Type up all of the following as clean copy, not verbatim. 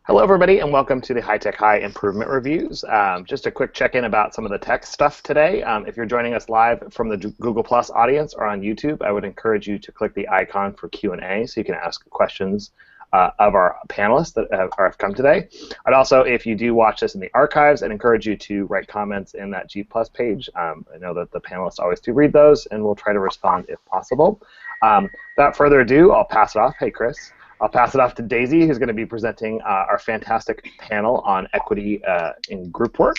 Hello, everybody, and welcome to the HTeCV Improvement Reviews. Just a quick check-in about some of the tech stuff today. If you're joining us live from the Google Plus audience or on YouTube, I would encourage you to click the icon for Q&A so you can ask questions of our panelists that have come today. I'd also, if you do watch this in the archives, I'd encourage you to write comments in that G Plus page. I know that the panelists always do read those, and we'll try to respond if possible. Without further ado, I'll pass it off. Hey, Chris. I'll pass it off to Daisy, who's going to be presenting our fantastic panel on equity in group work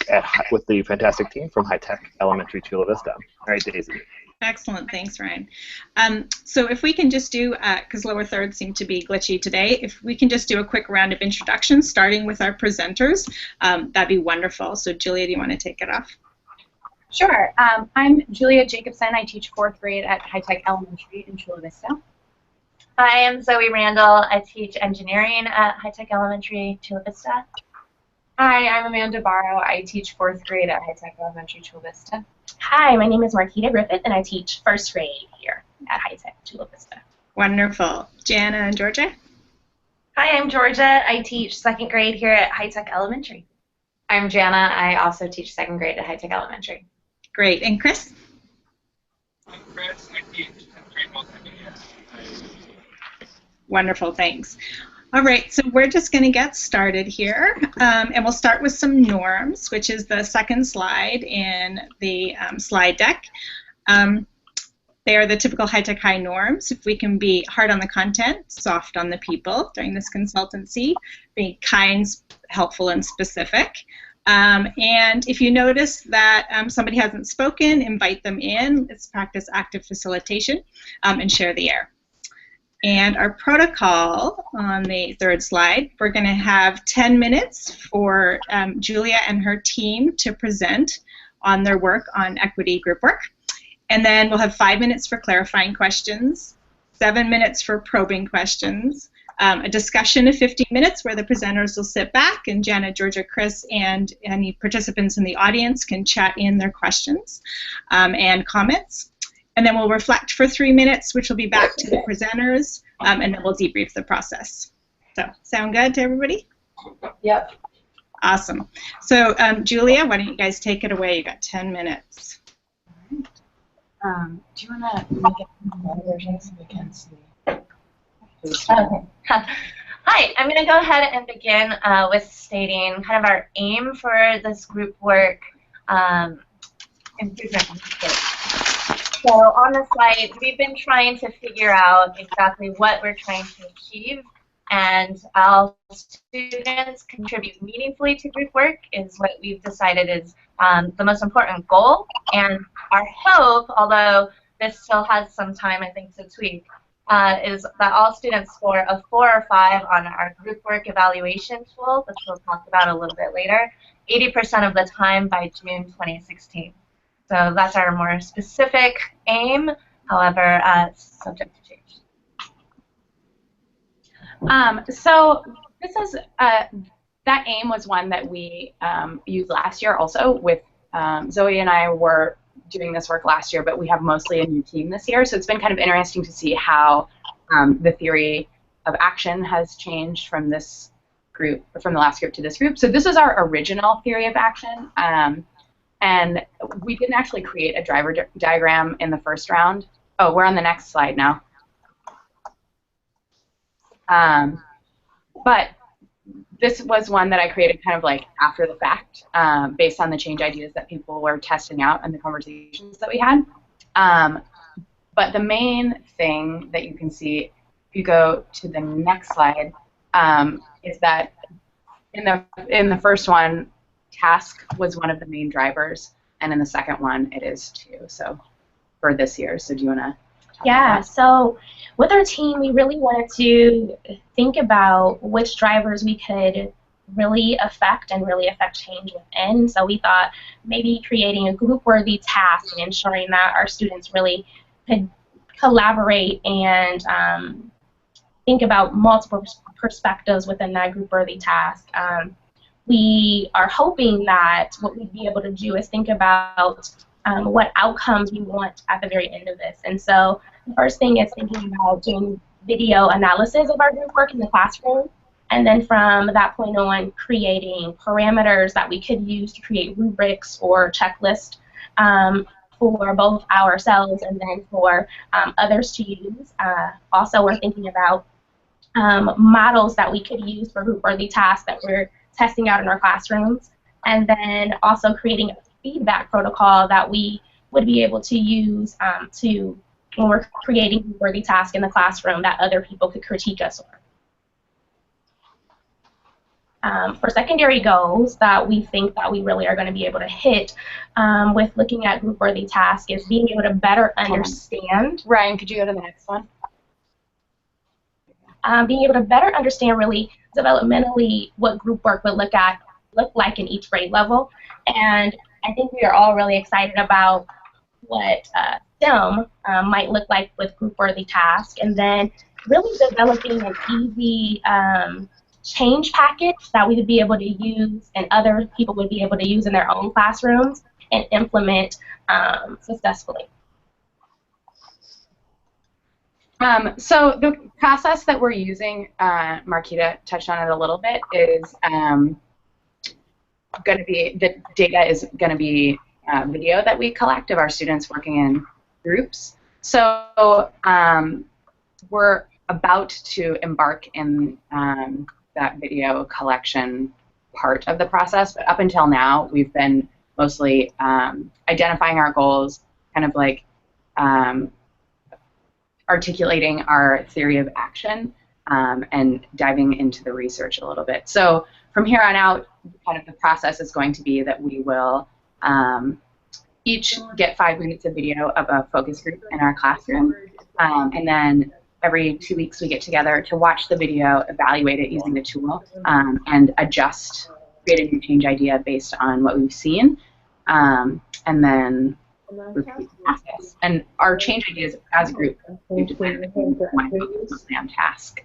with the fantastic team from HTeCV Elementary Chula Vista. All right, Daisy. Excellent, thanks, Ryan. So if we can just do, because lower thirds seem to be glitchy today, if we can just do a quick round of introductions, starting with our presenters, that'd be wonderful. So Julia, do you want to take it off? Sure. I'm Julia Jacobsen. I teach 4th grade at HTeCV Elementary in Chula Vista. Hi, I'm Zoe Randall. I teach engineering at HTeCV Elementary, Chula Vista. Hi, I'm Amanda Barrow. I teach 4th grade at HTeCV Elementary, Chula Vista. Hi, my name is Marquita Griffith, and I teach 1st grade here at HTeCV Chula Vista. Wonderful. Jana and Georgia? Hi, I'm Georgia. I teach 2nd grade here at HTeCV Elementary. I'm Jana. I also teach 2nd grade at HTeCV Elementary. Great. And Chris? I'm Chris. I teach 10th grade multimedia. Wonderful, thanks. All right, so we're just going to get started here, and we'll start with some norms, which is the second slide in the slide deck. They are the typical HTeCV norms. If we can be hard on the content, soft on the people during this consultancy, be kind, helpful, and specific. And if you notice that somebody hasn't spoken, invite them in. Let's practice active facilitation and share the air. And our protocol on the third slide, we're going to have 10 minutes for Julia and her team to present on their work on equity group work. And then we'll have 5 minutes for clarifying questions, 7 minutes for probing questions, a discussion of 15 minutes where the presenters will sit back and Janet, Georgia, Chris, and any participants in the audience can chat in their questions and comments. And then we'll reflect for 3 minutes, which will be back to the presenters, and then we'll debrief the process. So, sound good to everybody? Yep. Awesome. So, Julia, why don't you guys take it away? You got 10 minutes. Do you want to make it a version so we can see? Okay. Hi, I'm going to go ahead and begin with stating kind of our aim for this group work improvement. So on the slide, we've been trying to figure out exactly what we're trying to achieve, and how students contribute meaningfully to group work is what we've decided is the most important goal. And our hope, although this still has some time, I think, to tweak, is that all students score a 4 or 5 on our group work evaluation tool, which we'll talk about a little bit later, 80% of the time by June 2016. So that's our more specific aim, however, it's subject to change. So this is that aim was one that we used last year also with Zoe and I were doing this work last year, but we have mostly a new team this year, so it's been kind of interesting to see how the theory of action has changed from this group, from the last group to this group. So this is our original theory of action. And we didn't actually create a driver diagram in the first round. Oh, we're on the next slide now. But this was one that I created kind of like after the fact, based on the change ideas that people were testing out and the conversations that we had. But the main thing that you can see, if you go to the next slide, is that in the first one, task was one of the main drivers, and in the second one, it is too. So for this year, so do you want to? Yeah, so with our team, we really wanted to think about which drivers we could really affect and really affect change within. So we thought maybe creating a group-worthy task and ensuring that our students really could collaborate and think about multiple perspectives within that group-worthy task. We are hoping that what we'd be able to do is think about what outcomes we want at the very end of this. And so the first thing is thinking about doing video analysis of our group work in the classroom And then from that point on, creating parameters that we could use to create rubrics or checklists for both ourselves and then for others to use. Also, we're thinking about models that we could use for group-worthy tasks that we're testing out in our classrooms, and then also creating a feedback protocol that we would be able to use to when we're creating group-worthy tasks in the classroom that other people could critique us on. For secondary goals that we think that we really are going to be able to hit with looking at group-worthy tasks is being able to better understand. Ryan, could you go to the next one? Being able to better understand really developmentally what group work would look like in each grade level. And I think we are all really excited about what STEM might look like with group-worthy tasks, and then really developing an easy change package that we would be able to use and other people would be able to use in their own classrooms and implement successfully. So the process that we're using, Marquita touched on it a little bit, is going to be, the data is going to be video that we collect of our students working in groups. So we're about to embark in that video collection part of the process, but up until now we've been mostly identifying our goals, kind of like articulating our theory of action and diving into the research a little bit. So from here on out, kind of the process is going to be that we will each get 5 minutes of video of a focus group in our classroom, and then every 2 weeks we get together to watch the video, evaluate it using the tool, and adjust, create a new change idea based on what we've seen, and then repeat the process. And our change ideas as a group, we've decided that we want to focus mostly on task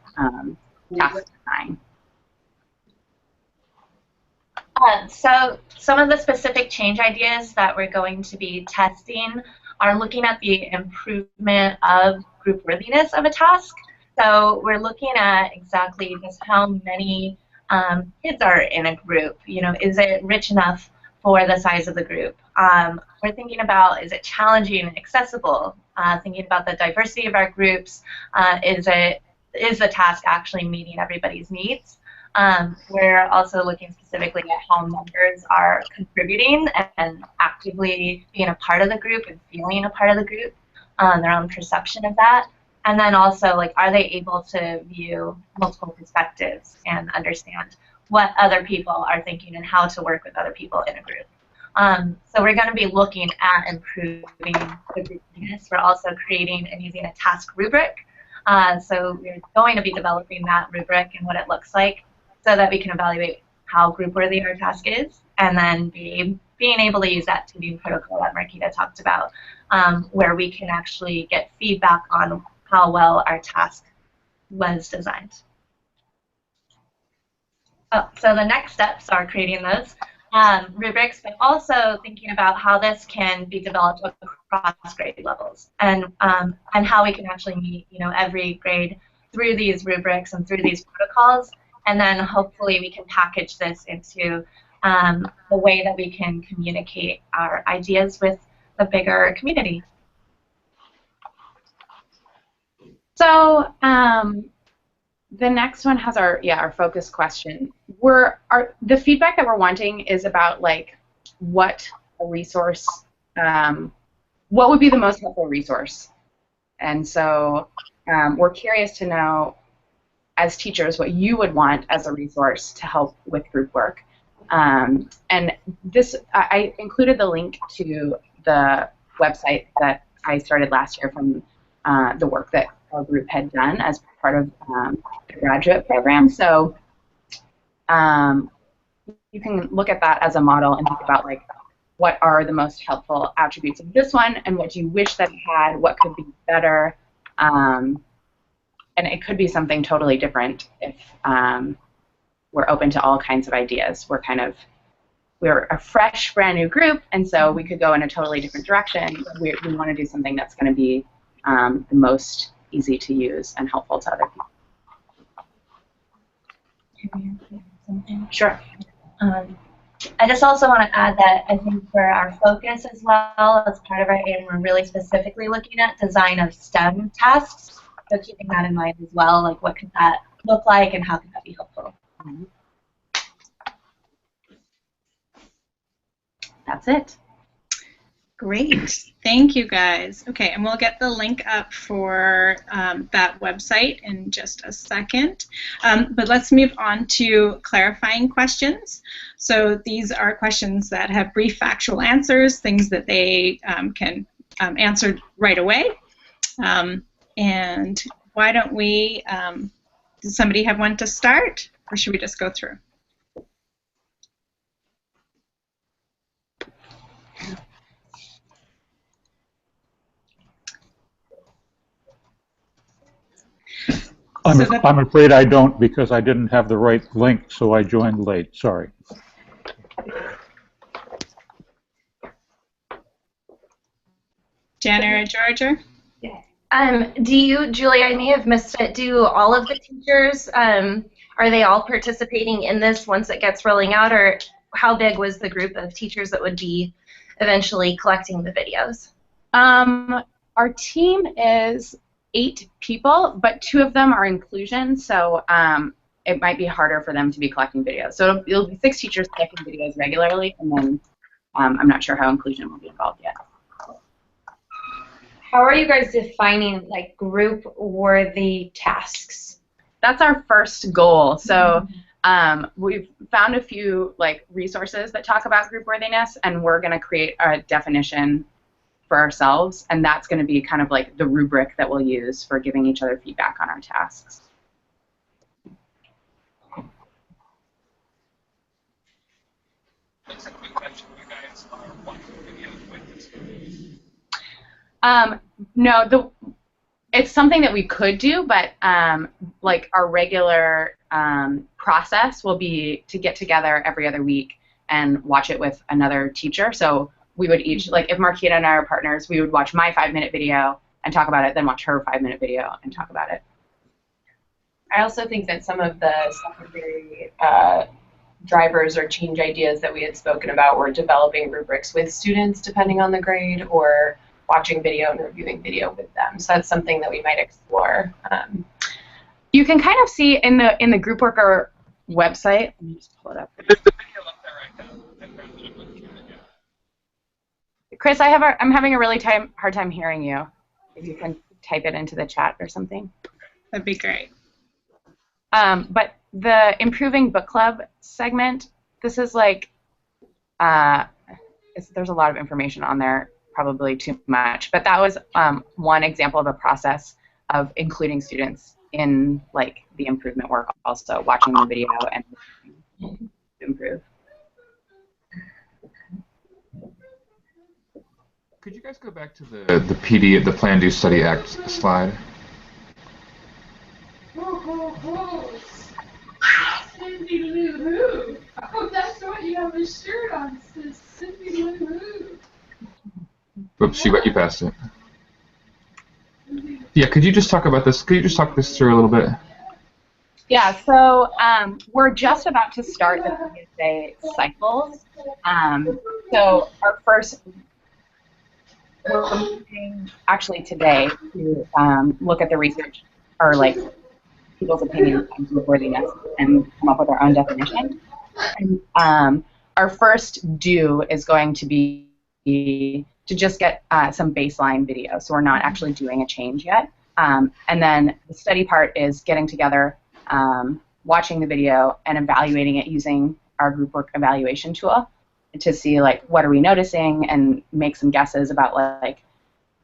design. So some of the specific change ideas that we're going to be testing are looking at the improvement of group worthiness of a task. So we're looking at exactly just how many kids are in a group. You know, is it rich enough for the size of the group? We're thinking about, is it challenging and accessible? Thinking about the diversity of our groups. Is the task actually meeting everybody's needs? We're also looking specifically at how members are contributing and actively being a part of the group and feeling a part of the group, their own perception of that. And then also, like, are they able to view multiple perspectives and understand what other people are thinking and how to work with other people in a group. So we're going to be looking at improving the groupiness. We're also creating and using a task rubric. So we're going to be developing that rubric and what it looks like so that we can evaluate how group-worthy our task is, and then being able to use that tuning protocol that Marquita talked about, where we can actually get feedback on how well our task was designed. So the next steps are creating those rubrics, but also thinking about how this can be developed across grade levels, and how we can actually meet, you know, every grade through these rubrics and through these protocols, and then hopefully we can package this into the way that we can communicate our ideas with the bigger community. So the next one has our focus question. The feedback that we're wanting is about, like, what a resource, what would be the most helpful resource, and so we're curious to know, as teachers, what you would want as a resource to help with group work. And this, I included the link to the website that I started last year from the work that our group had done as part of the graduate program. So you can look at that as a model and think about, like, what are the most helpful attributes of this one, and what do you wish that it had, what could be better, and it could be something totally different if we're open to all kinds of ideas. We're a fresh, brand new group, and so we could go in a totally different direction. We want to do something that's going to be the most easy to use and helpful to other people. Sure. I just also want to add that I think for our focus as well, as part of our aim, we're really specifically looking at design of STEM tasks. So keeping that in mind as well, like what could that look like and how can that be helpful? That's it. Great. Thank you, guys. Okay, and we'll get the link up for that website in just a second. But let's move on to clarifying questions. So these are questions that have brief factual answers, things that they can answer right away. And why don't we, does somebody have one to start, or should we just go through? I'm afraid I don't, because I didn't have the right link, so I joined late. Sorry. Jana or Georgia? Do you, Julie, I may have missed it, do all of the teachers, are they all participating in this once it gets rolling out, or how big was the group of teachers that would be eventually collecting the videos? Our team is 8 people, but 2 of them are inclusion, so it might be harder for them to be collecting videos. So it'll be 6 teachers collecting videos regularly, and then I'm not sure how inclusion will be involved yet. How are you guys defining like group-worthy tasks? That's our first goal. So we've found a few like resources that talk about group worthiness, and we're going to create a definition for ourselves, and that's going to be kind of like the rubric that we'll use for giving each other feedback on our tasks. No, it's something that we could do, but like our regular process will be to get together every other week and watch it with another teacher. So we would each, like if Marquita and I are partners, we would watch my 5-minute video and talk about it, then watch her 5-minute video and talk about it. I also think that some of the secondary drivers or change ideas that we had spoken about were developing rubrics with students depending on the grade, or watching video and reviewing video with them. So that's something that we might explore. You can kind of see in the group worker website. Let me just pull it up. There's the video up there right now. Chris, I'm having a really hard time hearing you. If you can type it into the chat or something. That'd be great. But the Improving Book Club segment, this is like, there's a lot of information on there, probably too much, but that was one example of a process of including students in like the improvement work, also watching the video and improve. Could you guys go back to the PD, the Plan, Do, Study, Act slide? Cindy Lou Who. Oh, that's what you have a shirt on. It says Cindy Lou Who. Oops, you passed it. Yeah, could you just talk about this? Could you just talk this through a little bit? Yeah, so we're just about to start the PSA cycles. So our first, we're meeting actually today to look at the research, or like people's opinions on group worthiness, and come up with our own definition. And our first do is going to be to just get some baseline video. So we're not actually doing a change yet. And then the study part is getting together, watching the video, and evaluating it using our group work evaluation tool to see like what are we noticing, and make some guesses about like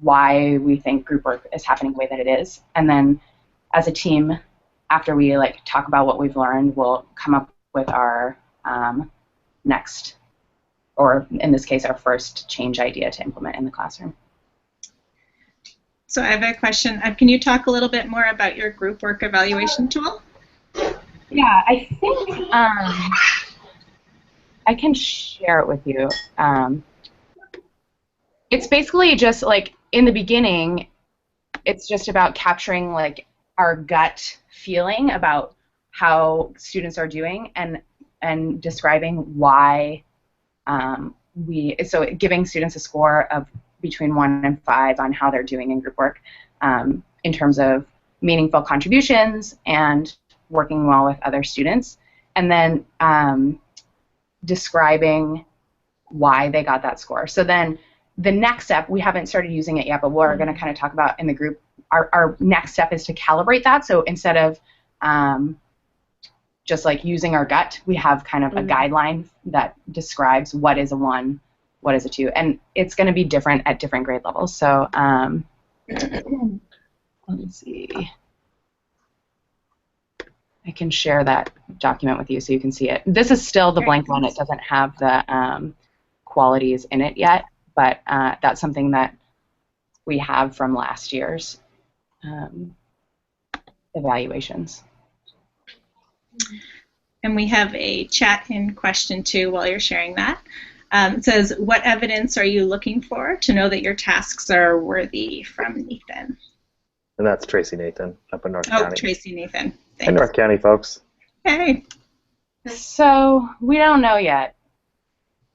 why we think group work is happening the way that it is. And then as a team, after we like talk about what we've learned, we'll come up with our next, or in this case, our first change idea to implement in the classroom. So I have a question. Can you talk a little bit more about your group work evaluation tool? Yeah, I think I can share it with you. It's basically just like in the beginning, it's just about capturing like our gut feeling about how students are doing and describing why so giving students a score of between 1 and 5 on how they're doing in group work in terms of meaningful contributions and working well with other students, and then describing why they got that score. So then the next step, we haven't started using it yet, but we're going to kind of talk about in the group, our next step is to calibrate that. So instead of just like using our gut, we have kind of a guideline that describes what is a 1, what is a 2, and it's going to be different at different grade levels. So let me see. I can share that document with you so you can see it. This is still the blank one. It doesn't have the qualities in it yet, but that's something that we have from last year's evaluations. And we have a chat in question 2 while you're sharing that. It says, what evidence are you looking for to know that your tasks are worthy, from Nathan? And that's Tracy Nathan up in North County. Oh, Tracy Nathan. Thanks. Hey, North County folks. Hey. So we don't know yet,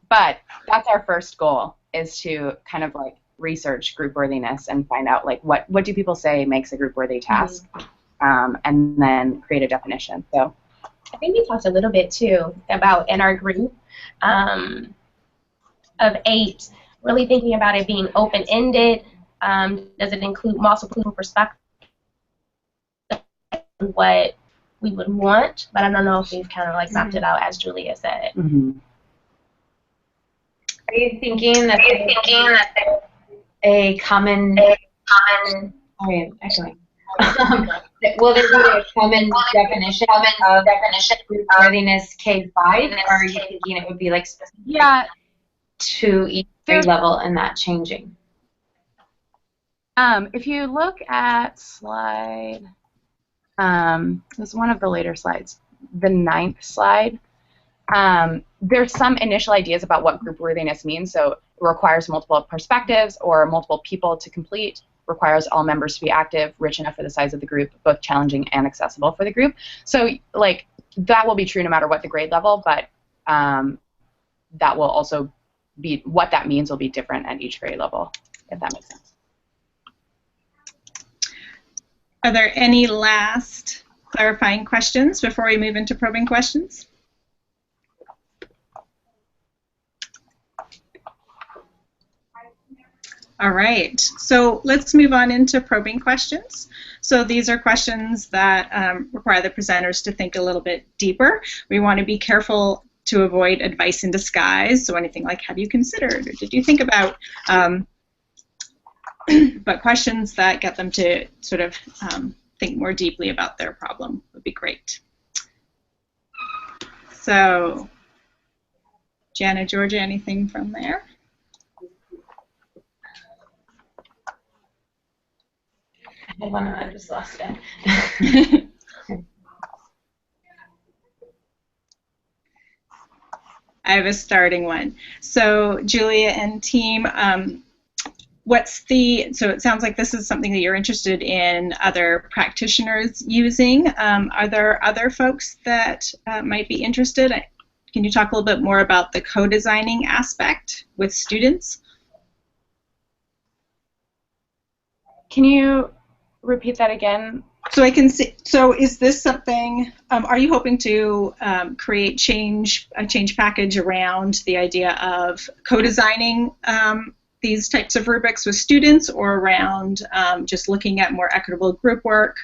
but that's our first goal, is to kind of like research group worthiness and find out like what do people say makes a group worthy task, and then create a definition. So I think we talked a little bit too about in our group of 8, really thinking about it being open-ended. Does it include multiple perspectives? What we would want, but I don't know if we've kind of like mapped it out as Julia said. Are you thinking that a common? Sorry, actually. Will there be a common definition of group worthiness K5, or are you thinking it would be like specific to each grade level and that changing? If you look at slide, this is one of the later slides, the 9th slide, there's some initial ideas about what group worthiness means. So it requires multiple perspectives or multiple people to complete, requires all members to be active, rich enough for the size of the group, both challenging and accessible for the group. So like that will be true no matter what the grade level, but that will also be, what that means will be different at each grade level, if that makes sense. Are there any last clarifying questions before we move into probing questions? All right, so let's move on into probing questions. So these are questions that require the presenters to think a little bit deeper. We want to be careful to avoid advice in disguise, so anything like, have you considered, or did you think about, but questions that get them to sort of think more deeply about their problem would be great. So, Jana, Georgia, anything from there? Hold on, I just lost it. I have a starting one. So, Julia and team, so it sounds like this is something that you're interested in other practitioners using. Are there other folks that might be interested? Can you talk a little bit more about the co-designing aspect with students? Can you repeat that again? So I can see, so is this something, are you hoping to create a change package around the idea of co-designing these types of rubrics with students, or around just looking at more equitable group work?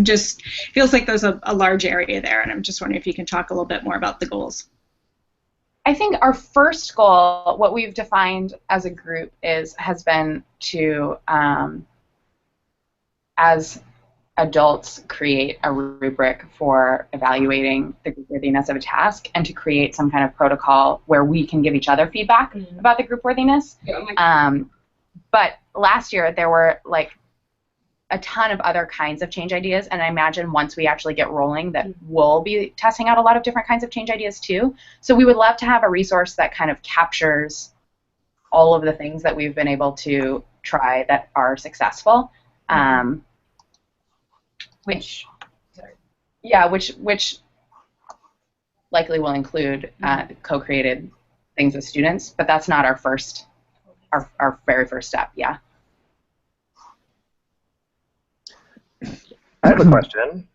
Feels like there's a large area there, and I'm just wondering if you can talk a little bit more about the goals. I think our first goal, what we've defined as a group, has been to, as adults, create a rubric for evaluating the group worthiness of a task, and to create some kind of protocol where we can give each other feedback about the group worthiness. But last year there were like a ton of other kinds of change ideas, and I imagine once we actually get rolling that we'll be testing out a lot of different kinds of change ideas too. So we would love to have a resource that kind of captures all of the things that we've been able to try that are successful. Sorry. Yeah, which likely will include co-created things with students, but that's not our very first step. Yeah. I have a question,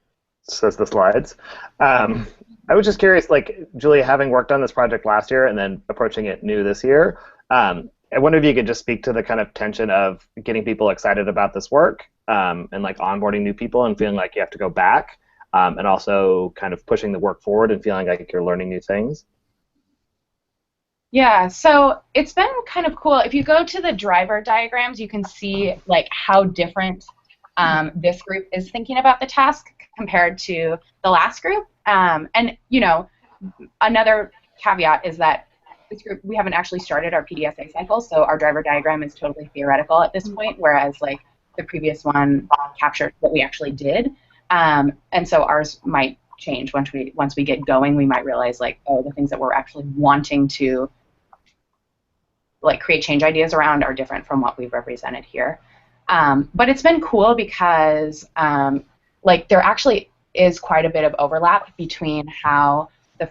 says the slides. I was just curious, like, Julia, having worked on this project last year and then approaching it new this year, I wonder if you could just speak to the kind of tension of getting people excited about this work and like onboarding new people and feeling like you have to go back, and also kind of pushing the work forward and feeling like you're learning new things. Yeah, so it's been kind of cool. If you go to the driver diagrams, you can see like how different this group is thinking about the task compared to the last group. And you know, another caveat is that this group, we haven't actually started our PDSA cycle, so our driver diagram is totally theoretical at this point, whereas like the previous one captured what we actually did. And so ours might change once we get going. We might realize like, oh, the things that we're actually wanting to like create change ideas around are different from what we've represented here. But it's been cool because like there actually is quite a bit of overlap between how the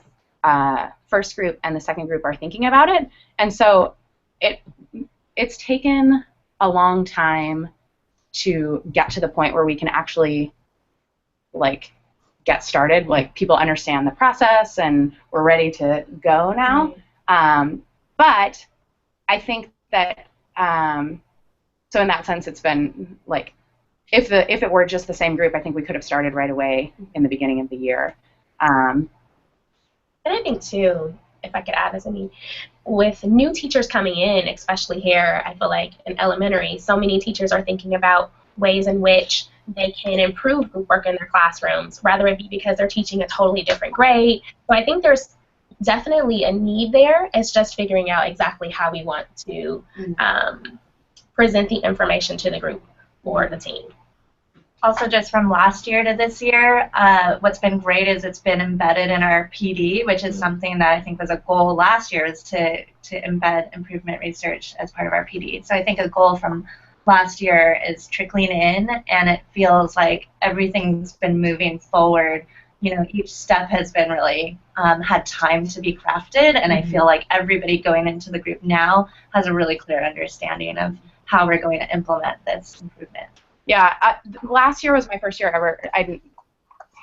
first group and the second group are thinking about it, and so it's taken a long time to get to the point where we can actually like get started. Like people understand the process and we're ready to go now. But I think that so in that sense, it's been like if it were just the same group, I think we could have started right away in the beginning of the year. And I think too, if I could add this, I mean, with new teachers coming in, especially here, I feel like in elementary, so many teachers are thinking about ways in which they can improve group work in their classrooms, rather it be because they're teaching a totally different grade. So I think there's definitely a need there. It's just figuring out exactly how we want to present the information to the group or the team. Also, just from last year to this year, what's been great is it's been embedded in our PD, which is something that I think was a goal last year, is to embed improvement research as part of our PD. So I think a goal from last year is trickling in, and it feels like everything's been moving forward. You know, each step has been really had time to be crafted, and I feel like everybody going into the group now has a really clear understanding of how we're going to implement this improvement. Yeah, last year was my first year ever. I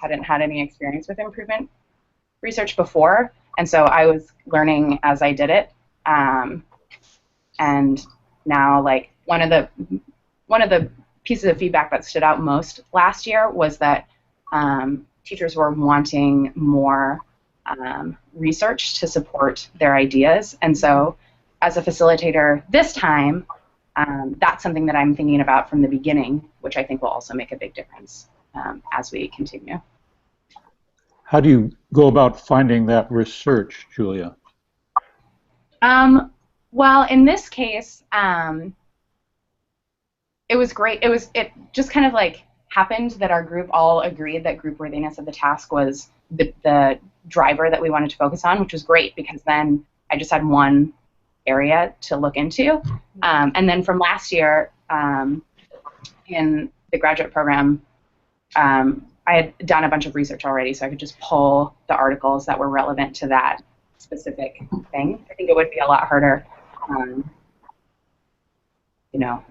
hadn't had any experience with improvement research before, and so I was learning as I did it. And now, like one of the pieces of feedback that stood out most last year was that teachers were wanting more research to support their ideas, and so as a facilitator this time, that's something that I'm thinking about from the beginning, which I think will also make a big difference as we continue. How do you go about finding that research, Julia? Well, in this case, it was great. It just kind of like happened that our group all agreed that group worthiness of the task was the driver that we wanted to focus on, which was great because then I just had one area to look into. And then from last year in the graduate program, I had done a bunch of research already, so I could just pull the articles that were relevant to that specific thing. I think it would be a lot harder, you know,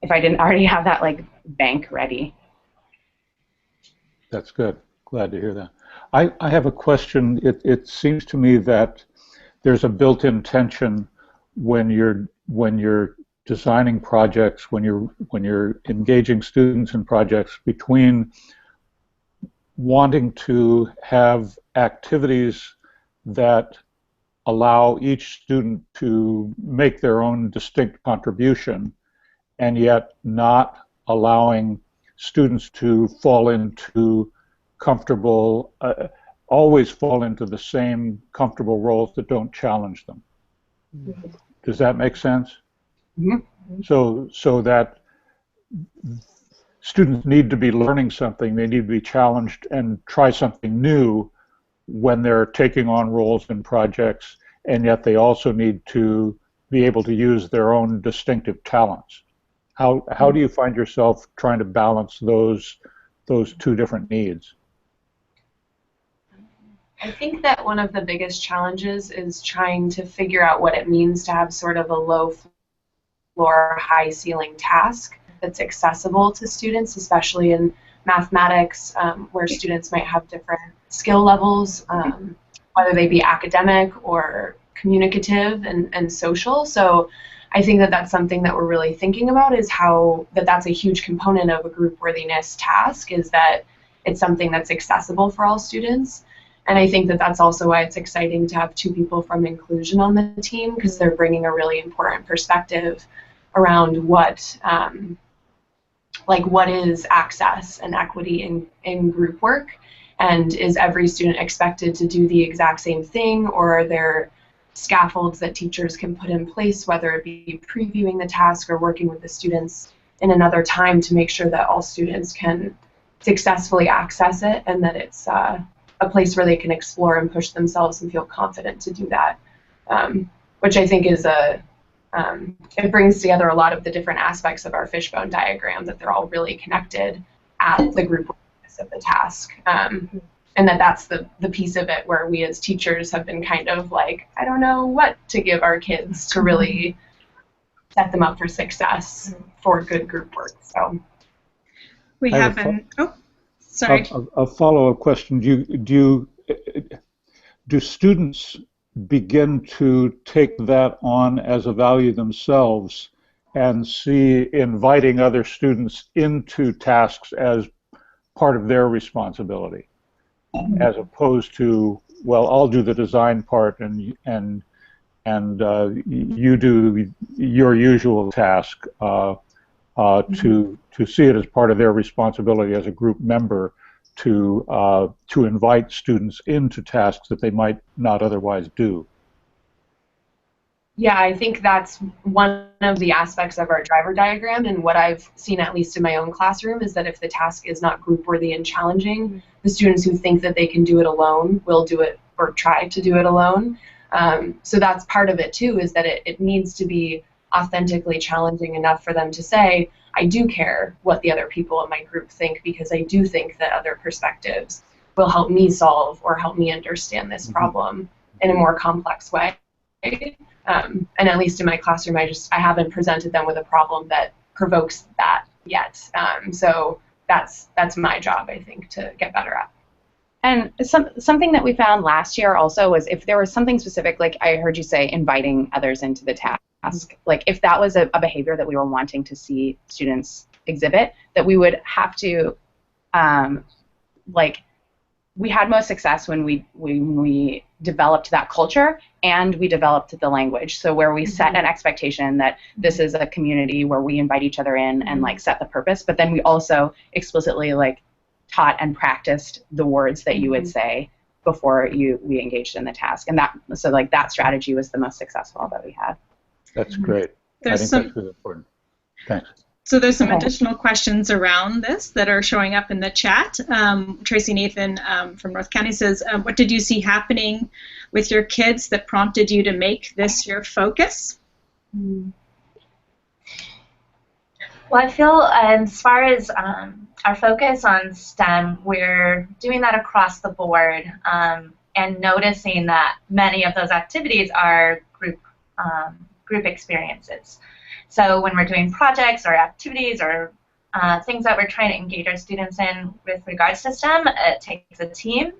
if I didn't already have that like bank ready. That's good. Glad to hear that. I have a question. It seems to me that there's a built-in tension when you're designing projects, when you're engaging students in projects, between wanting to have activities that allow each student to make their own distinct contribution, and yet not allowing students to fall into comfortable, always fall into the same comfortable roles that don't challenge them. Mm-hmm. Does that make sense? Mm-hmm. So that students need to be learning something, they need to be challenged and try something new when they're taking on roles in projects, and yet they also need to be able to use their own distinctive talents. How do you find yourself trying to balance those those two different needs? I think that one of the biggest challenges is trying to figure out what it means to have sort of a low floor, high ceiling task that's accessible to students, especially in mathematics, where students might have different skill levels, whether they be academic or communicative and social. So I think that that's something that we're really thinking about, is how that's a huge component of a group worthiness task, is that it's something that's accessible for all students. And I think that that's also why it's exciting to have two people from inclusion on the team, because they're bringing a really important perspective around what what is access and equity in group work, and is every student expected to do the exact same thing, or are there scaffolds that teachers can put in place, whether it be previewing the task or working with the students in another time to make sure that all students can successfully access it, and that it's a place where they can explore and push themselves and feel confident to do that, which I think is it brings together a lot of the different aspects of our fishbone diagram, that they're all really connected at the group worthiness of the task, and that's the piece of it where we as teachers have been kind of like, I don't know what to give our kids to really set them up for success for good group work. So we have sorry. A follow-up question. Do students begin to take that on as a value themselves and see inviting other students into tasks as part of their responsibility, as opposed to, well, I'll do the design part and you do your usual task, to see it as part of their responsibility as a group member to invite students into tasks that they might not otherwise do? Yeah, I think that's one of the aspects of our driver diagram, and what I've seen, at least in my own classroom, is that if the task is not group worthy and challenging, the students who think that they can do it alone will do it or try to do it alone. So that's part of it too, is that it needs to be authentically challenging enough for them to say, I do care what the other people in my group think, because I do think that other perspectives will help me solve or help me understand this problem in a more complex way. And at least in my classroom, I haven't presented them with a problem that provokes that yet. So that's my job, I think, to get better at. And something that we found last year also was, if there was something specific, like I heard you say, inviting others into the task, like if that was a behavior that we were wanting to see students exhibit, that we would have to, we had most success when we developed that culture and we developed the language. So where we set an expectation that this is a community where we invite each other in and set the purpose, but then we also explicitly taught and practiced the words that you would say before we engaged in the task. And that strategy was the most successful that we had. That's great. I think that's really important. Thanks. So there's some additional questions around this that are showing up in the chat. Tracy Nathan from North County says, what did you see happening with your kids that prompted you to make this your focus? Well, I feel as far as our focus on STEM, we're doing that across the board, and noticing that many of those activities are group experiences. So when we're doing projects or activities or things that we're trying to engage our students in with regards to STEM, it takes a team,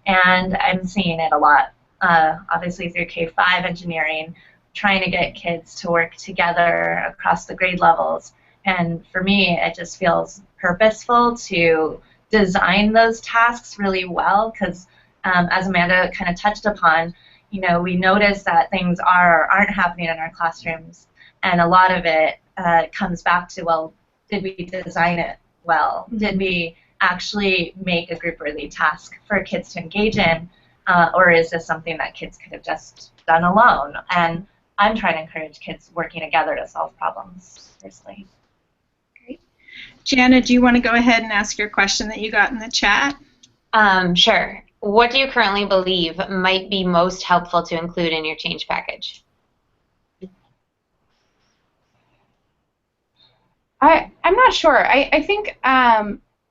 and I'm seeing it a lot, obviously through K-5 engineering, trying to get kids to work together across the grade levels. And for me, it just feels purposeful to design those tasks really well, because as Amanda kind of touched upon, we notice that things aren't happening in our classrooms, and a lot of it comes back to, well, did we design it well? Did we actually make a group-worthy task for kids to engage in, or is this something that kids could have just done alone? And I'm trying to encourage kids working together to solve problems, personally. Great. Jana, do you want to go ahead and ask your question that you got in the chat? Sure. What do you currently believe might be most helpful to include in your change package? I'm not sure. I think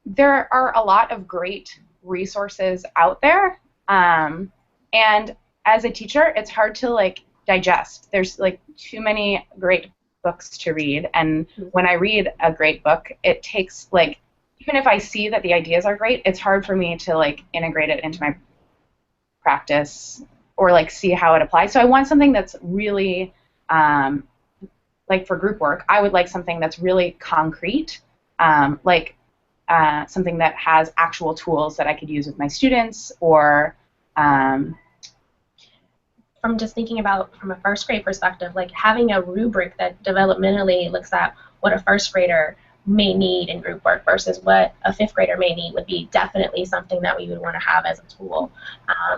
there are a lot of great resources out there, and as a teacher, it's hard to like digest. There's like too many great books to read, and when I read a great book, it takes like, even if I see that the ideas are great, it's hard for me to like integrate it into my practice or like see how it applies. So I want something that's really like for group work, I would like something that's really concrete, something that has actual tools that I could use with my students, or from just thinking about from a first grade perspective, like having a rubric that developmentally looks at what a first grader may need in group work versus what a fifth grader may need would be definitely something that we would want to have as a tool.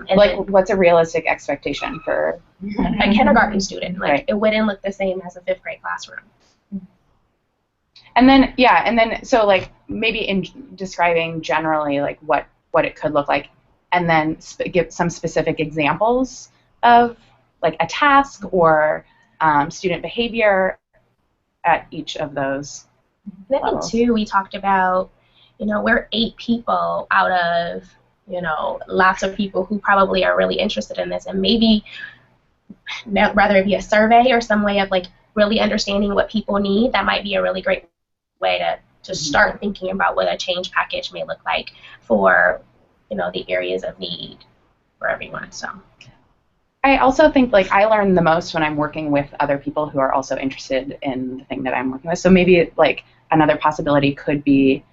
And like, what's a realistic expectation for a kindergarten student? Like, right. It wouldn't look the same as a fifth grade classroom. And then, yeah, and then, so like maybe in describing generally like what it could look like, and then give some specific examples of like a task or student behavior at each of those. And I think too, we talked about, we're 8 people out of, lots of people who probably are really interested in this, and maybe rather it be a survey or some way of like really understanding what people need, that might be a really great way to start thinking about what a change package may look like for, the areas of need for everyone. So I also think like I learn the most when I'm working with other people who are also interested in the thing that I'm working with. So maybe like another possibility could be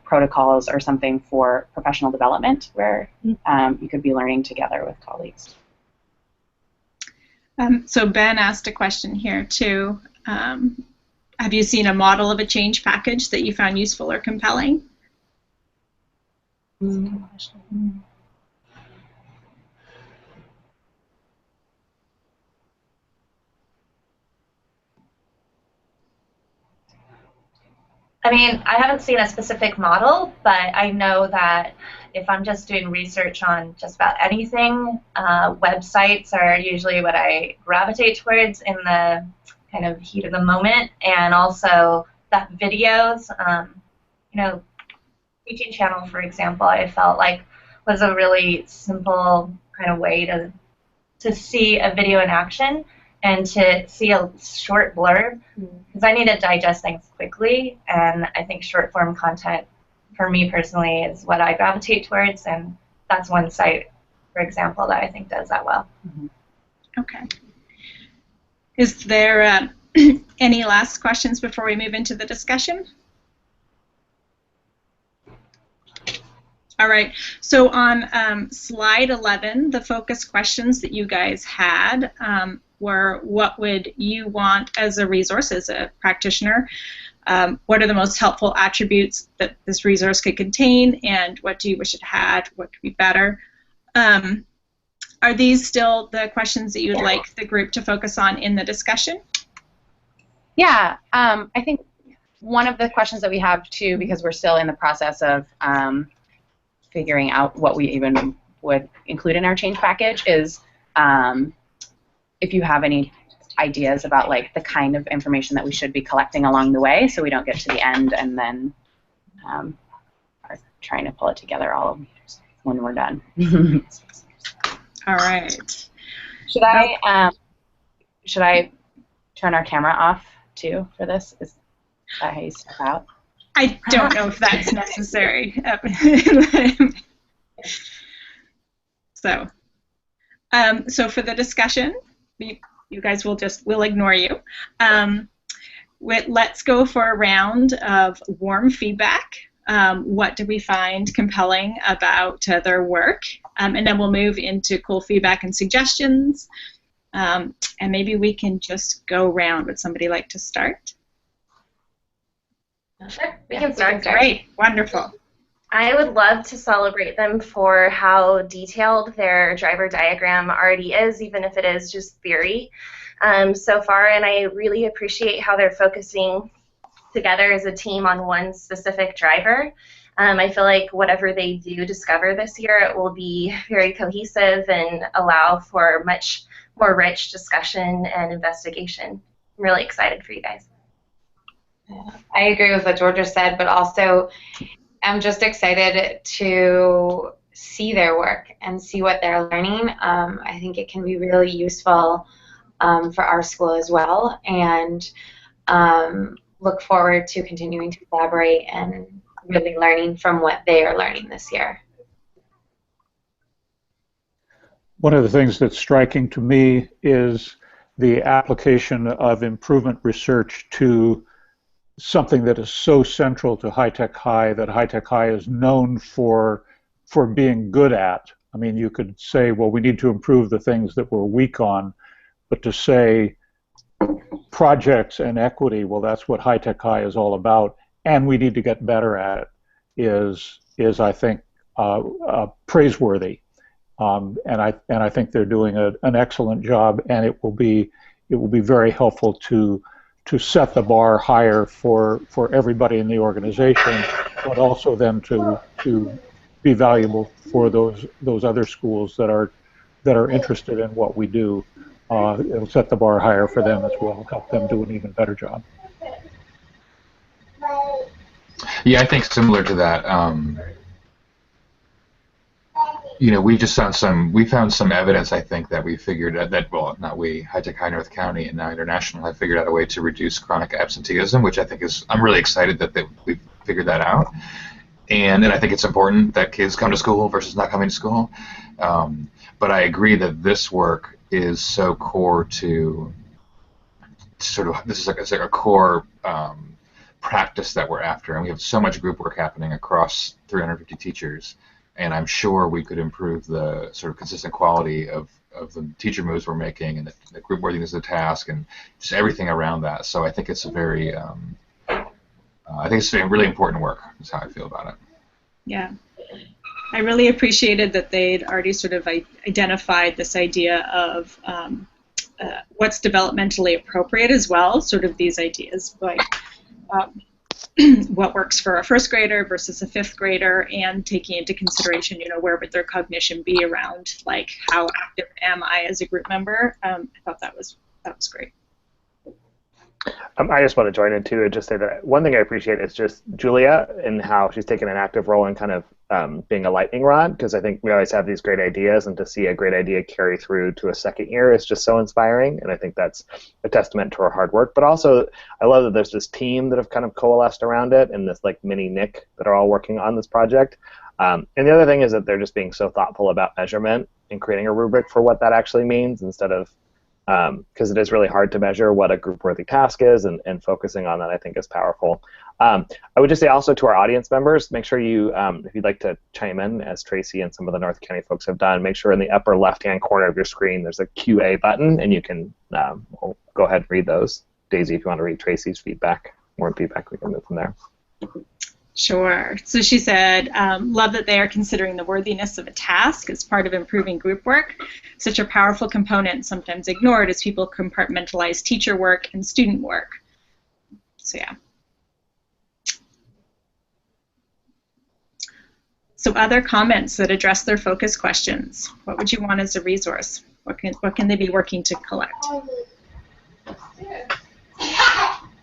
protocols or something for professional development where you could be learning together with colleagues. So Ben asked a question here too. Have you seen a model of a change package that you found useful or compelling? I mean, I haven't seen a specific model, but I know that if I'm just doing research on just about anything, websites are usually what I gravitate towards in the kind of heat of the moment, and also that videos, teaching channel, for example, I felt like was a really simple kind of way to see a video in action and to see a short blurb, because I need to digest things quickly, and I think short form content for me personally is what I gravitate towards, and that's one site, for example, that I think does that well. Okay. Is there any last questions before we move into the discussion? All right, so on slide 11, the focus questions that you guys had were, what would you want as a resource, as a practitioner? What are the most helpful attributes that this resource could contain, and what do you wish it had? What could be better? Are these still the questions that you would like the group to focus on in the discussion? Yeah, I think one of the questions that we have too, because we're still in the process of figuring out what we even would include in our change package, is if you have any ideas about like the kind of information that we should be collecting along the way, so we don't get to the end and then are trying to pull it together all when we're done. All right. Should I turn our camera off too for this? Is that how you step out? I don't know if that's necessary. So for the discussion, you guys we'll ignore you. Let's go for a round of warm feedback. What do we find compelling about their work? And then we'll move into cool feedback and suggestions. And maybe we can just go around. Would somebody like to start? Sure, we can start. Great, wonderful. I would love to celebrate them for how detailed their driver diagram already is, even if it is just theory so far, and I really appreciate how they're focusing together as a team on one specific driver. I feel like whatever they do discover this year, it will be very cohesive and allow for much more rich discussion and investigation. I'm really excited for you guys. I agree with what Georgia said, but also am just excited to see their work and see what they're learning. I think it can be really useful for our school as well, and look forward to continuing to collaborate and really learning from what they are learning this year. One of the things that's striking to me is the application of improvement research to something that is so central to HTeC High, that HTeC High is known for being good at. I mean, you could say, well, we need to improve the things that we're weak on, but to say projects and equity, well, that's what HTeC High is all about, and we need to get better at it, is I think praiseworthy. And I think they're doing an excellent job, and it will be very helpful to set the bar higher for everybody in the organization, but also then to be valuable for those other schools that are interested in what we do. It'll set the bar higher for them as well, help them do an even better job. Yeah, I think similar to that. You know, we found some evidence, I think, that we figured out that, well, not we, HTeC High North County and now International have figured out a way to reduce chronic absenteeism, which I think is, I'm really excited that we figured that out. And I think it's important that kids come to school versus not coming to school. But I agree that this work is so core to sort of, this is like a core practice that we're after. And we have so much group work happening across 350 teachers. And I'm sure we could improve the sort of consistent quality of the teacher moves we're making, and the group worthiness of the task, and just everything around that. So I think it's a very, I think it's a really important work, is how I feel about it. Yeah. I really appreciated that they'd already sort of identified this idea of what's developmentally appropriate as well, sort of these ideas, like what works for a first grader versus a fifth grader, and taking into consideration, you know, where would their cognition be around, like, how active am I as a group member? I thought that was great. I just want to join in too and just say that one thing I appreciate is just Julia and how she's taken an active role in kind of being a lightning rod, because I think we always have these great ideas, and to see a great idea carry through to a second year is just so inspiring, and I think that's a testament to her hard work. But also, I love that there's this team that have kind of coalesced around it, and this like mini Nick that are all working on this project. And the other thing is that they're just being so thoughtful about measurement and creating a rubric for what that actually means, instead of because it is really hard to measure what a group-worthy task is, and focusing on that, I think, is powerful. I would just say also to our audience members, make sure you, if you'd like to chime in, as Tracy and some of the North County folks have done, make sure in the upper left-hand corner of your screen there's a QA button, and you can go ahead and read those. Daisy, if you want to read Tracy's feedback, more feedback, we can move from there. Sure. So she said, love that they are considering the worthiness of a task as part of improving group work. Such a powerful component, sometimes ignored as people compartmentalize teacher work and student work. So yeah. So other comments that address their focus questions. What would you want as a resource? What can they be working to collect?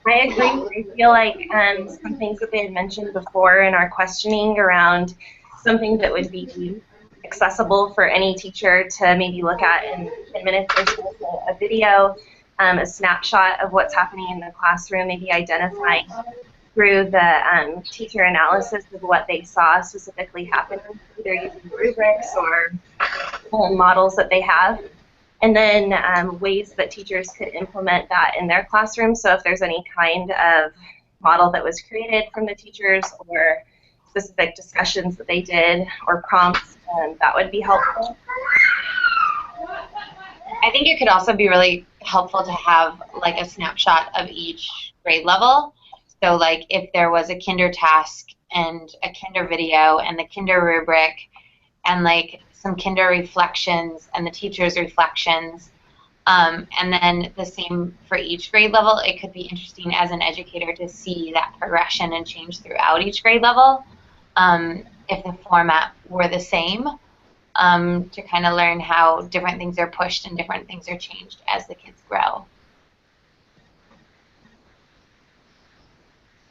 I agree. I feel like some things that they had mentioned before in our questioning around something that would be accessible for any teacher to maybe look at in 10 minutes or so, a video, a snapshot of what's happening in the classroom, maybe identifying through the teacher analysis of what they saw specifically happen, either using rubrics or models that they have. And then ways that teachers could implement that in their classroom. So if there's any kind of model that was created from the teachers, or specific discussions that they did, or prompts, that would be helpful. I think it could also be really helpful to have like a snapshot of each grade level. So like if there was a kinder task and a kinder video and the kinder rubric and like some kinder reflections and the teacher's reflections, and then the same for each grade level. It could be interesting as an educator to see that progression and change throughout each grade level if the format were the same, to kind of learn how different things are pushed and different things are changed as the kids grow.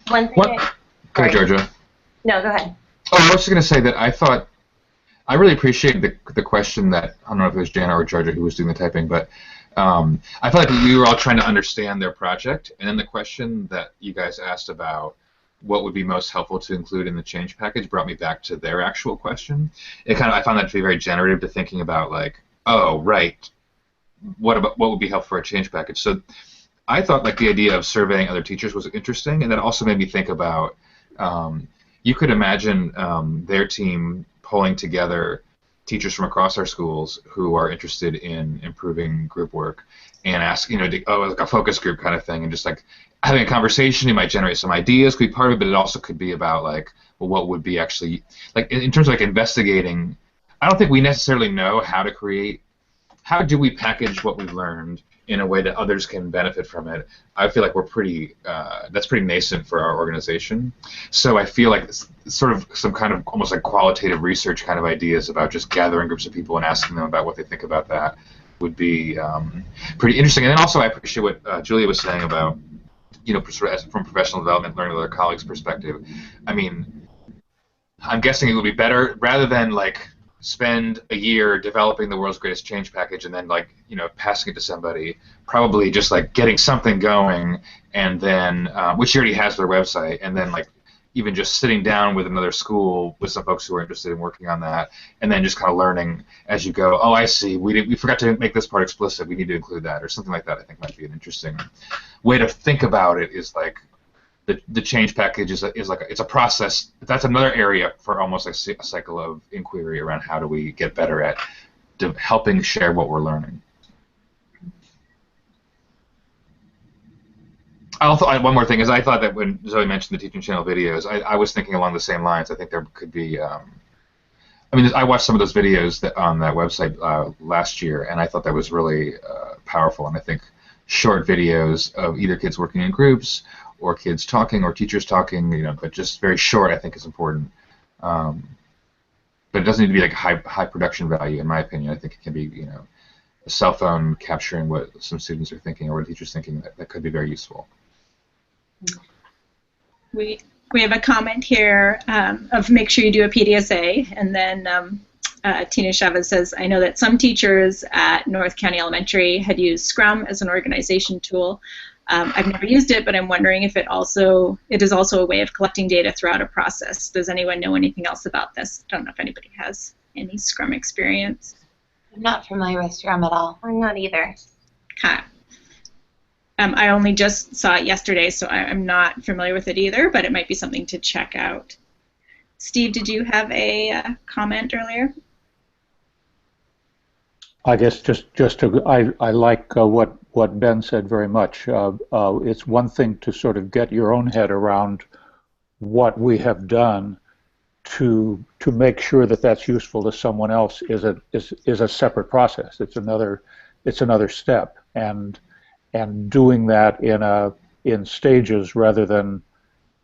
One thing Go ahead, Georgia. No, go ahead. Oh, I was just going to say that I really appreciated the question that, I don't know if it was Jana or Georgia who was doing the typing, but I felt like we were all trying to understand their project, and then the question that you guys asked about what would be most helpful to include in the change package brought me back to their actual question. I found that to be very generative to thinking about, like, oh, right, what would be helpful for a change package? So I thought like the idea of surveying other teachers was interesting, and that also made me think about you could imagine their team pulling together teachers from across our schools who are interested in improving group work and ask, like a focus group kind of thing, and just like having a conversation. It might generate some ideas, could be part of it, but it also could be about like, well, what would be actually, like in terms of like investigating. I don't think we necessarily know how do we package what we've learned in a way that others can benefit from it. I feel like that's pretty nascent for our organization. So I feel like it's sort of some kind of almost like qualitative research kind of ideas about just gathering groups of people and asking them about what they think about that would be pretty interesting. And then also I appreciate what Julia was saying about, from professional development, learning with other colleagues' perspective. I mean, I'm guessing it would be better rather than like spend a year developing the world's greatest change package and then like passing it to somebody, probably just like getting something going, and then which she already has their website, and then like even just sitting down with another school with some folks who are interested in working on that, and then just kind of learning as you go. Oh, I see, we forgot to make this part explicit, we need to include that, or something like that. I think might be an interesting way to think about it. Is like the change package is like it's a process. That's another area for almost like a cycle of inquiry around how do we get better at helping share what we're learning. One more thing is I thought that when Zoe mentioned the teaching channel videos, I was thinking along the same lines. I think there could be. I watched some of those videos on that website last year, and I thought that was really powerful. And I think short videos of either kids working in groups or kids talking or teachers talking, but just very short, I think is important. But it doesn't need to be like high production value, in my opinion. I think it can be, a cell phone capturing what some students are thinking or what a teacher's thinking. That could be very useful. We have a comment here of make sure you do a PDSA, and then Tina Chavez says, I know that some teachers at North County Elementary had used Scrum as an organization tool. I've never used it, but I'm wondering if it is also a way of collecting data throughout a process. Does anyone know anything else about this? I don't know if anybody has any Scrum experience. I'm not familiar with Scrum at all. I'm not either. Okay. I only just saw it yesterday, so I'm not familiar with it either, but it might be something to check out. Steve, did you have a comment earlier? I guess I like what Ben said very much. It's one thing to sort of get your own head around what we have done. To make sure that that's useful to someone else is a separate process. It's another step, and doing that in stages rather than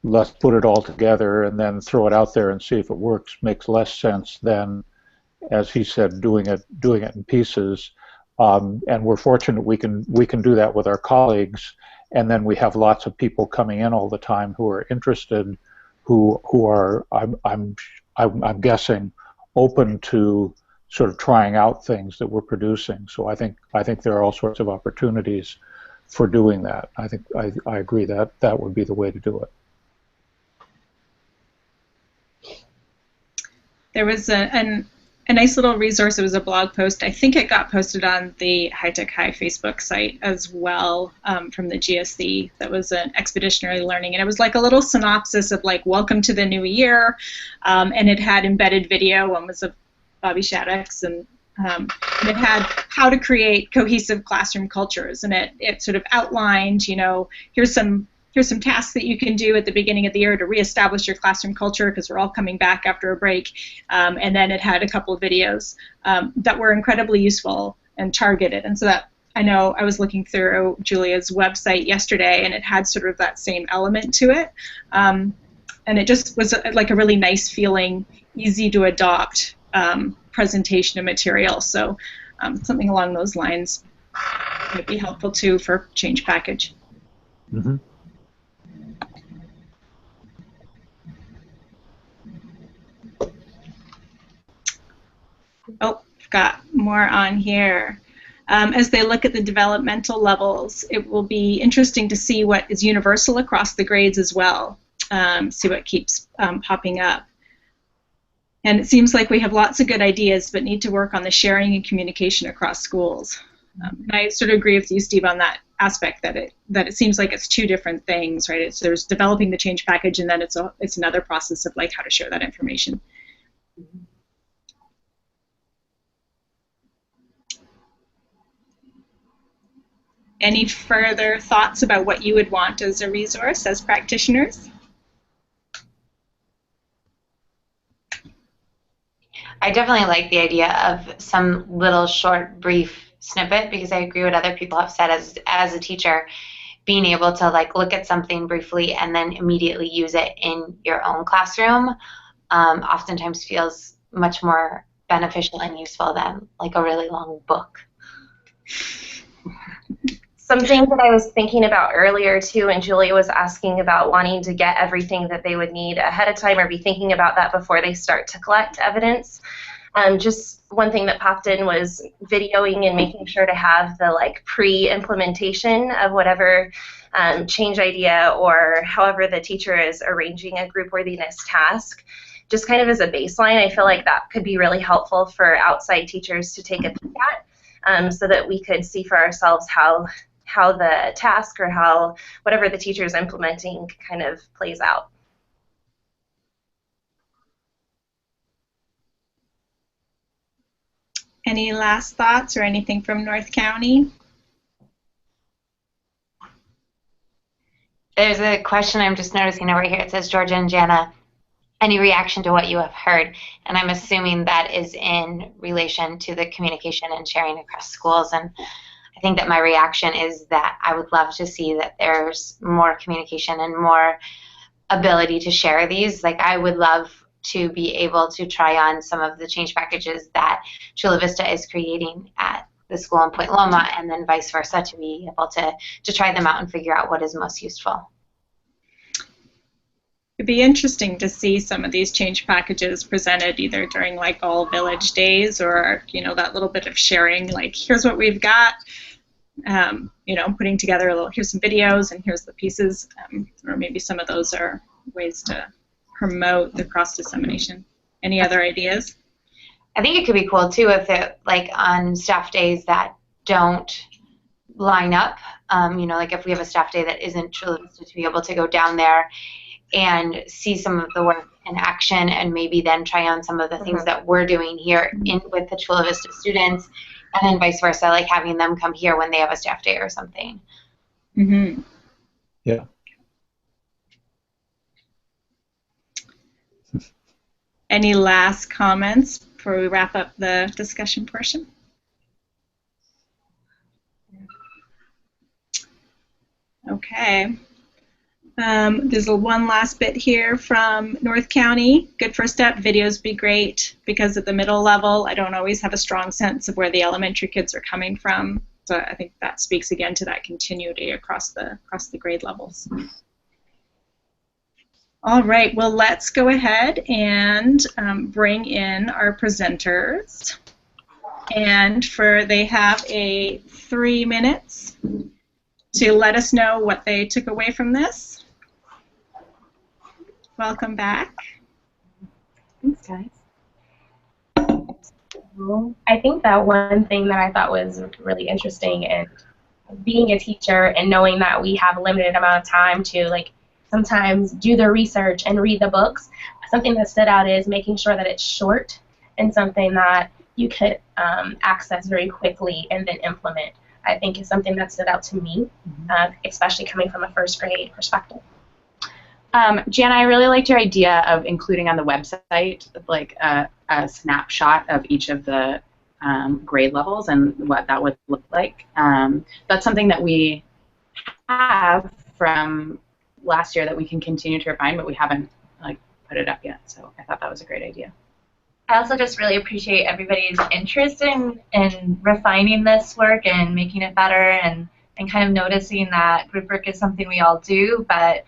let's put it all together and then throw it out there and see if it works makes less sense than, as he said, doing it in pieces. And we're fortunate we can do that with our colleagues, and then we have lots of people coming in all the time who are interested, who are I'm guessing open to sort of trying out things that we're producing. So I think there are all sorts of opportunities for doing that. I think I agree that that would be the way to do it. There was a nice little resource. It was a blog post. I think it got posted on the HTech High Facebook site as well, from the GSC. That was an expeditionary learning, and it was like a little synopsis of like welcome to the new year, and it had embedded video. One was of Bobby Shaddix, and it had how to create cohesive classroom cultures, and it sort of outlined, here's some tasks that you can do at the beginning of the year to reestablish your classroom culture, because we're all coming back after a break. And then it had a couple of videos that were incredibly useful and targeted. And so that, I know I was looking through Julia's website yesterday, and it had sort of that same element to it. And it just was like a really nice feeling, easy to adopt presentation of material. So something along those lines might be helpful too for change package. Mm-hmm. Oh, I've got more on here. As they look at the developmental levels, it will be interesting to see what is universal across the grades as well, see what keeps popping up. And it seems like we have lots of good ideas, but need to work on the sharing and communication across schools. And I sort of agree with you, Steve, on that aspect, that it seems like it's two different things, right? There's developing the change package, and then it's another process of like how to share that information. Any further thoughts about what you would want as a resource as practitioners? I definitely like the idea of some little short, brief snippet, because I agree what other people have said. As a teacher, being able to like look at something briefly and then immediately use it in your own classroom oftentimes feels much more beneficial and useful than like a really long book. Something that I was thinking about earlier too, and Julia was asking about wanting to get everything that they would need ahead of time or be thinking about that before they start to collect evidence. Just one thing that popped in was videoing and making sure to have the like pre-implementation of whatever change idea or however the teacher is arranging a group worthiness task. Just kind of as a baseline, I feel like that could be really helpful for outside teachers to take a peek at, so that we could see for ourselves how the task or how whatever the teacher is implementing kind of plays out. Any last thoughts or anything from North County? There's a question I'm just noticing over here. It says, Georgia and Jana, any reaction to what you have heard? And I'm assuming that is in relation to the communication and sharing across schools. And I think that my reaction is that I would love to see that there's more communication and more ability to share these. Like, I would love to be able to try on some of the change packages that Chula Vista is creating at the school in Point Loma, and then vice versa, to be able to try them out and figure out what is most useful. It'd be interesting to see some of these change packages presented either during like all village days, or that little bit of sharing, like here's what we've got, putting together a little, here's some videos and here's the pieces, or maybe some of those are ways to promote the cross dissemination. Any other ideas? I think it could be cool too if it, like on staff days that don't line up, like if we have a staff day that isn't Chula Vista, to be able to go down there and see some of the work in action, and maybe then try on some of the things that we're doing here with the Chula Vista students, and then vice versa, like having them come here when they have a staff day or something. Mm-hmm. Yeah. Any last comments before we wrap up the discussion portion? Okay. There's one last bit here from North County. Good first step, videos be great, because at the middle level, I don't always have a strong sense of where the elementary kids are coming from. So I think that speaks again to that continuity across the grade levels. All right, well, let's go ahead and bring in our presenters. And they have 3 minutes to let us know what they took away from this. Welcome back. Thanks, guys. I think that one thing that I thought was really interesting, and being a teacher and knowing that we have a limited amount of time to sometimes do the research and read the books, something that stood out is making sure that it's short and something that you could access very quickly and then implement. I think is something that stood out to me, especially coming from a first grade perspective. Jana, I really liked your idea of including on the website like a snapshot of each of the grade levels and what that would look like. That's something that we have from last year that we can continue to refine, but we haven't put it up yet. So I thought that was a great idea. I also just really appreciate everybody's interest in refining this work and making it better, and and kind of noticing that group work is something we all do, but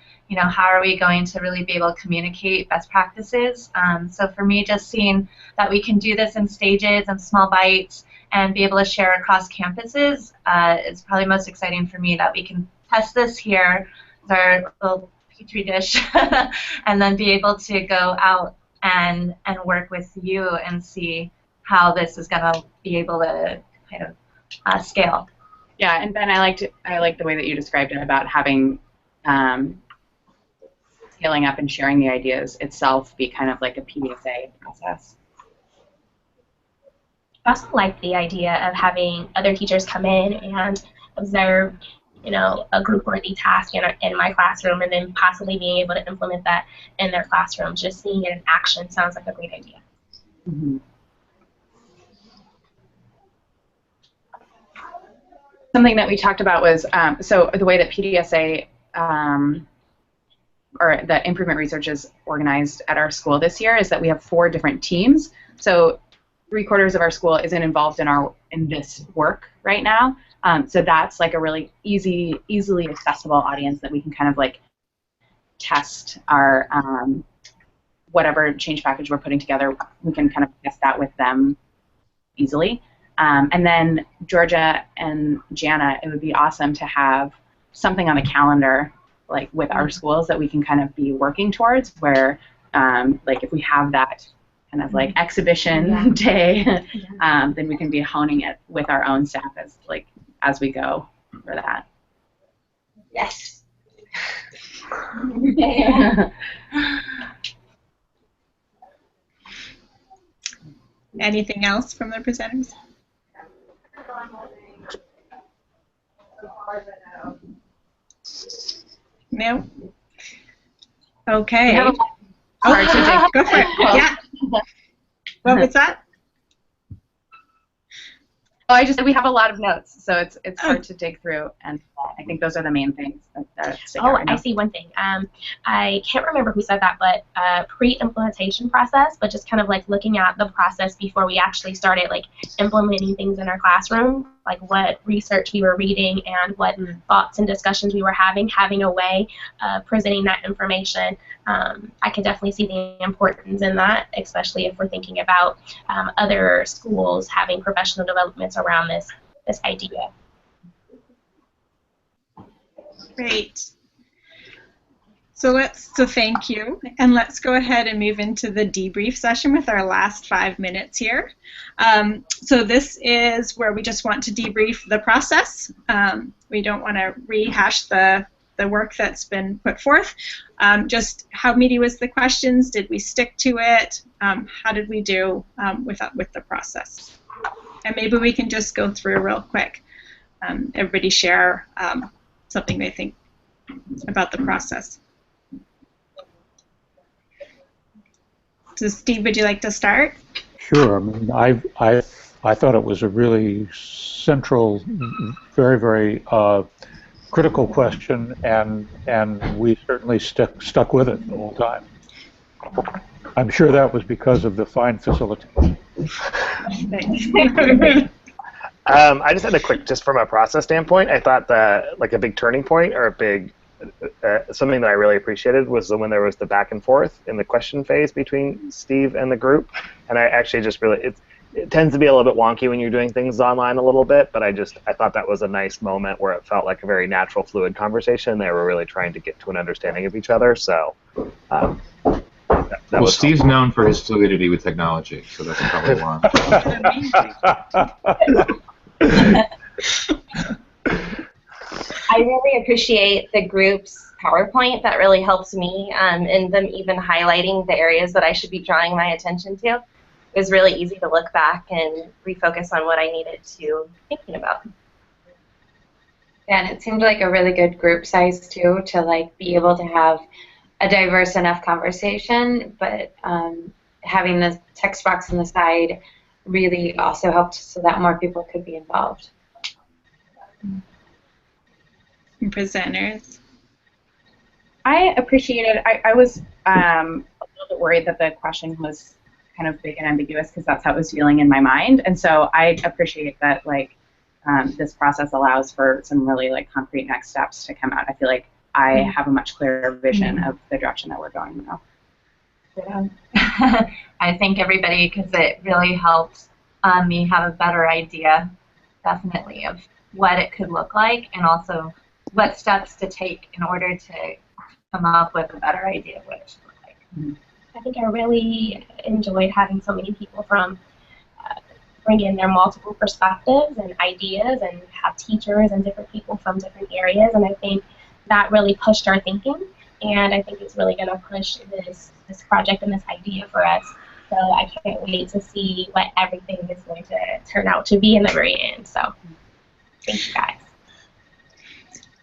how are we going to really be able to communicate best practices? So for me, just seeing that we can do this in stages and small bites and be able to share across campuses is probably most exciting for me, that we can test this here with our little petri dish and then be able to go out and work with you and see how this is going to be able to kind of scale. Yeah, and Ben, I like the way that you described it about having scaling up and sharing the ideas itself be kind of like a PDSA process. I also like the idea of having other teachers come in and observe, a group-worthy task in my classroom, and then possibly being able to implement that in their classroom. Just seeing it in action sounds like a great idea. Mm-hmm. Something that we talked about was, so the way that PDSA or that improvement research is organized at our school this year is that we have 4 different teams. So 3/4 of our school isn't involved in this work right now. So that's like a really easily accessible audience that we can kind of like test our whatever change package we're putting together. We can kind of test that with them easily. And then Georgia and Jana, it would be awesome to have something on the calendar, like with our schools, that we can kind of be working towards, where like if we have that kind of like exhibition day, then we can be honing it with our own staff as we go for that. Yes. Anything else from the presenters? No? Okay. Go for it. Yeah. What was that? Oh, I just said we have a lot of notes, so it's hard to dig through, and I think those are the main things that stick out right now. I see one thing. I can't remember who said that, but pre-implementation process, but just kind of like looking at the process before we actually started like implementing things in our classroom, like what research we were reading and what thoughts and discussions we were having a way of presenting that information. I could definitely see the importance in that, especially if we're thinking about other schools having professional developments around this idea. Great. So thank you, and let's go ahead and move into the debrief session with our last 5 minutes here. So this is where we just want to debrief the process. We don't want to rehash the work that's been put forth. Just how meaty was the questions? Did we stick to it? How did we do with the process? And maybe we can just go through real quick. Everybody share something they think about the process. So Steve, would you like to start? Sure. I mean, I thought it was a really central, very, very critical question, and we certainly stuck with it the whole time. I'm sure that was because of the fine facilitation. I just had a quick, just from a process standpoint, I thought that like a big turning point or a big something that I really appreciated was when there was the back and forth in the question phase between Steve and the group, and I actually just really it tends to be a little bit wonky when you're doing things online a little bit, but I thought that was a nice moment where it felt like a very natural, fluid conversation. They were really trying to get to an understanding of each other, so. Well, Steve's known for his fluidity with technology, so that's probably why. I really appreciate the group's PowerPoint. That really helps me in them even highlighting the areas that I should be drawing my attention to. It was really easy to look back and refocus on what I needed to thinking about. Yeah, and it seemed like a really good group size too, to like be able to have a diverse enough conversation, but having the text box on the side really also helped so that more people could be involved. Presenters. I appreciated. I was a little bit worried that the question was kind of big and ambiguous because that's how it was feeling in my mind, and so I appreciate that. Like, this process allows for some really like concrete next steps to come out. I feel like I have a much clearer vision of the direction that we're going now. I thank everybody because it really helps me have a better idea, definitely, of what it could look like and also what steps to take in order to come up with a better idea of what it should look like. I think I really enjoyed having so many people from bring in their multiple perspectives and ideas, and have teachers and different people from different areas, and I think that really pushed our thinking, and I think it's really going to push this project and this idea for us. So I can't wait to see what everything is going to turn out to be in the very end. So thank you guys.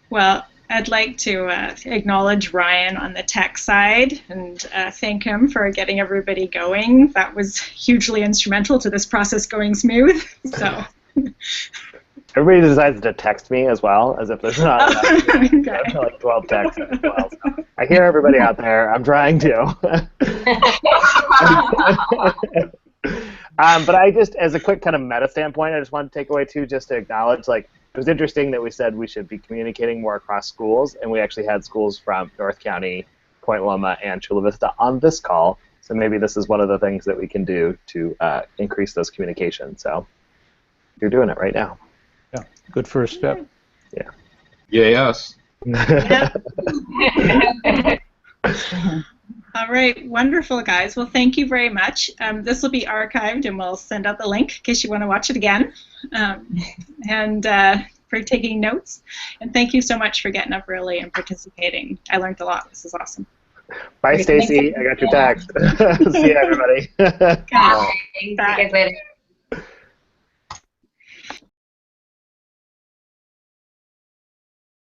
Well, I'd like to acknowledge Ryan on the tech side and thank him for getting everybody going. That was hugely instrumental to this process going smooth. So everybody decides to text me as well, as if there's not enough. Like 12 texts as well. So I hear everybody out there. I'm trying to. But I just, as a quick kind of meta standpoint, I just want to take away too, just to acknowledge, like, it was interesting that we said we should be communicating more across schools, and we actually had schools from North County, Point Loma, and Chula Vista on this call. So maybe this is one of the things that we can do to increase those communications. So you're doing it right now. Yeah, good first step. Yeah. Yes. All right, wonderful, guys. Well, thank you very much. This will be archived, and we'll send out the link in case you want to watch it again, and for taking notes. And thank you so much for getting up early and participating. I learned a lot. This is awesome. Bye, Stacy. I got your text. See you, everybody. Bye. See you guys later.